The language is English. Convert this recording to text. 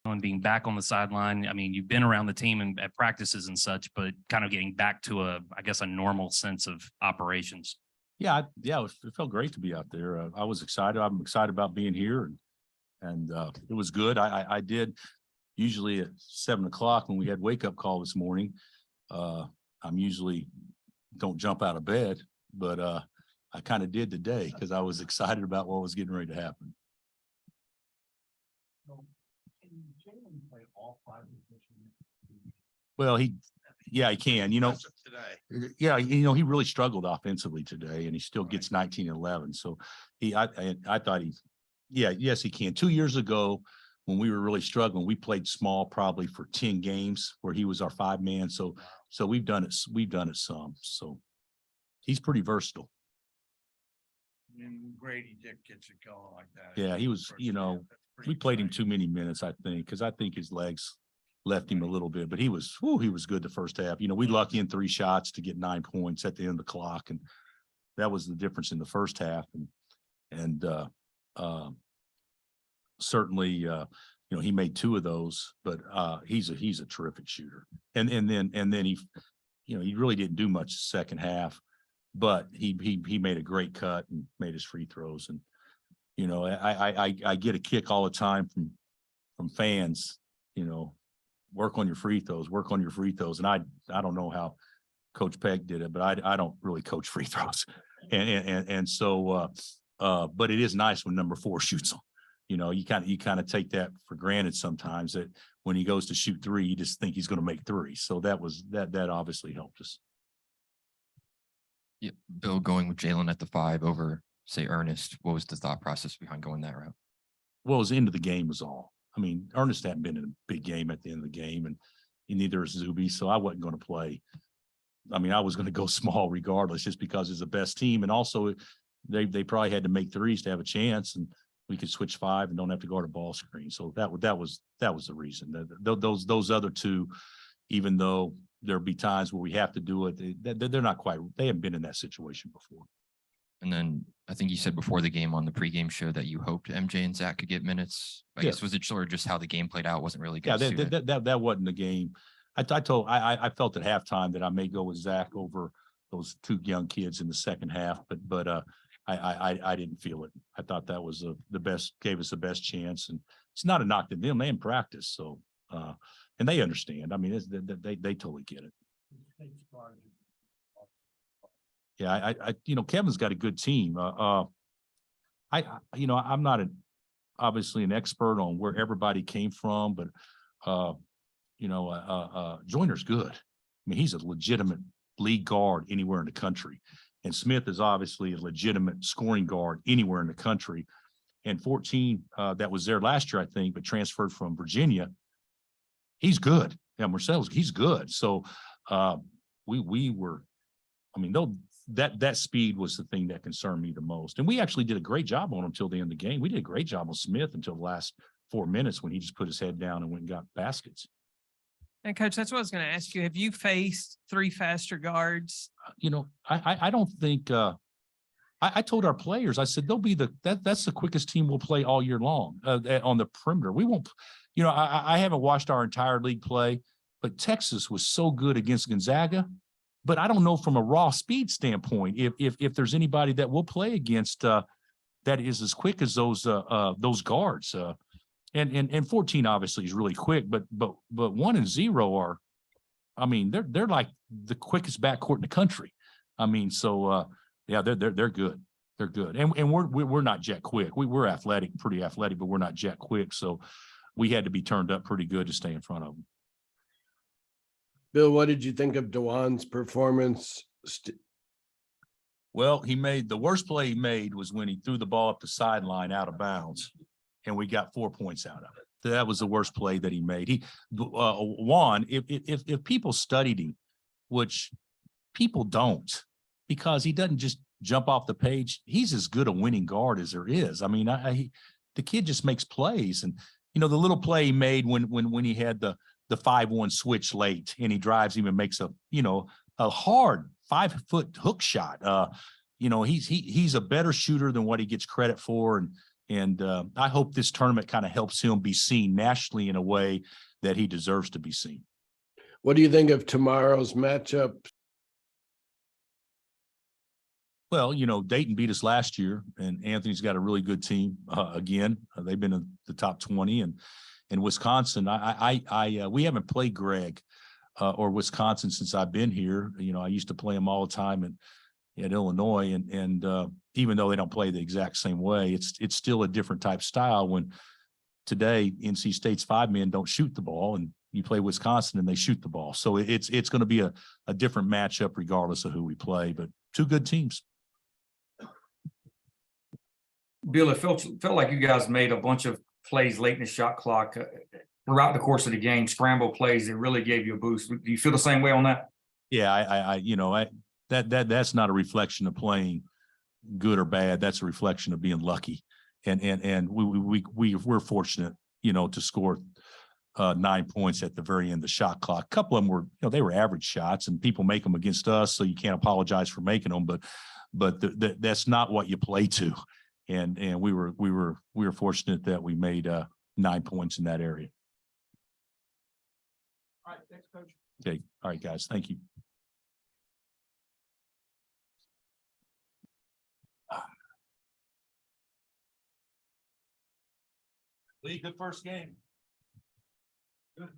and being back on the sideline? I mean, you've been around the team and at practices and such, but kind of getting back to I guess, a normal sense of operations. Yeah, it felt great to be out there. I was excited. I'm excited about being here, and it was good. I did usually at 7 o'clock when we had wake up call this morning. I'm usually don't jump out of bed, but I kind of did today because I was excited about what was getting ready to happen. Well, he can, today. Yeah, he really struggled offensively today, and he still gets 19 and 11. So I thought yes, he can. 2 years ago, when we were really struggling, we played small probably for 10 games where he was our 5-man. So we've done it some. So he's pretty versatile. And Gradey Dick gets it going like that. Yeah, he was, we played him too many minutes, I think, because I think his legs left him a little bit, but he was good the first half. We lucked in 3 shots to get 9 points at the end of the clock, and that was the difference in the first half. And certainly, he made 2 of those, but he's a terrific shooter. And then he, he really didn't do much the second half, but he made a great cut and made his free throws. And I get a kick all the time from fans, work on your free throws. And I don't know how Coach Peck did it, but I don't really coach free throws. And so but it is nice when number 4 shoots them. You kind of take that for granted sometimes, that when he goes to shoot 3, you just think he's going to make 3. So that obviously helped us. Yeah, Bill, going with Jalen at the 5 over, say, Ernest, what was the thought process behind going that route? Well, it was into the game was all. I mean, Ernest hadn't been in a big game at the end of the game, and neither is Zuby, so I wasn't going to play. I mean, I was going to go small regardless, just because it's the best team, and also they probably had to make 3s to have a chance, and we could switch 5 and don't have to guard a ball screen. So that was the reason. Those other 2, even though there'll be times where we have to do it, they're not quite. They haven't been in that situation before. And then I think you said before the game on the pregame show that you hoped MJ and Zach could get minutes. I guess was it sort of just how the game played out wasn't really good? Yeah, that wasn't the game. I felt at halftime that I may go with Zach over those 2 young kids in the second half, but I didn't feel it. I thought that was the best, gave us the best chance, and it's not a knock to them. They in practice, so and they understand. I mean, they totally get it. Yeah, Kevin's got a good team. I'm not obviously an expert on where everybody came from, but Joyner's good. I mean, he's a legitimate league guard anywhere in the country, and Smith is obviously a legitimate scoring guard anywhere in the country. And 14 that was there last year, I think, but transferred from Virginia. He's good. Yeah, Marcel's he's good. So we were, I mean, that speed was the thing that concerned me the most. And we actually did a great job on him until the end of the game. We did a great job on Smith until the last 4 minutes when he just put his head down and went and got baskets. And Coach, that's what I was going to ask you. Have you faced 3 faster guards? I don't think I told our players, I said, they'll be that's the quickest team we'll play all year long on the perimeter. We won't, I haven't watched our entire league play, but Texas was so good against Gonzaga. But I don't know from a raw speed standpoint if there's anybody that we'll play against that is as quick as those guards. And 14 obviously is really quick, but 1 and 0 are, I mean, they're like the quickest backcourt in the country. I mean, so yeah, they're good. They're good, and we're not jet quick. We're athletic, pretty athletic, but we're not jet quick. So we had to be turned up pretty good to stay in front of them. Bill, what did you think of DeJuan's performance? Well, the worst play he made was when he threw the ball up the sideline out of bounds, and we got 4 points out of it. That was the worst play that he made. Juan, if people studied him, which people don't, because he doesn't just jump off the page, he's as good a winning guard as there is. I mean, the kid just makes plays, and the little play he made when he had the 5-1 switch late, and he drives him and makes a hard 5-foot hook shot. He's a better shooter than what he gets credit for, And I hope this tournament kind of helps him be seen nationally in a way that he deserves to be seen. What do you think of tomorrow's matchup? Well, Dayton beat us last year, and Anthony's got a really good team again. They've been in the top 20, and Wisconsin. We haven't played Greg or Wisconsin since I've been here. I used to play them all the time at Illinois, and even though they don't play the exact same way, it's still a different type style. When today NC State's 5 men don't shoot the ball, and you play Wisconsin and they shoot the ball, so it's going to be a different matchup regardless of who we play. But two good teams. Bill, it felt like you guys made a bunch of plays late in the shot clock throughout the course of the game, scramble plays that really gave you a boost. Do you feel the same way on that? Yeah, that's not a reflection of playing good or bad. That's a reflection of being lucky, and we're fortunate, to score 9 points at the very end of the shot clock. A couple of them were, they were average shots, and people make them against us, so you can't apologize for making them. But that's not what you play to. And we were fortunate that we made 9 points in that area. All right, thanks, Coach. Okay. All right, guys. Thank you. Lee, good first game. Good.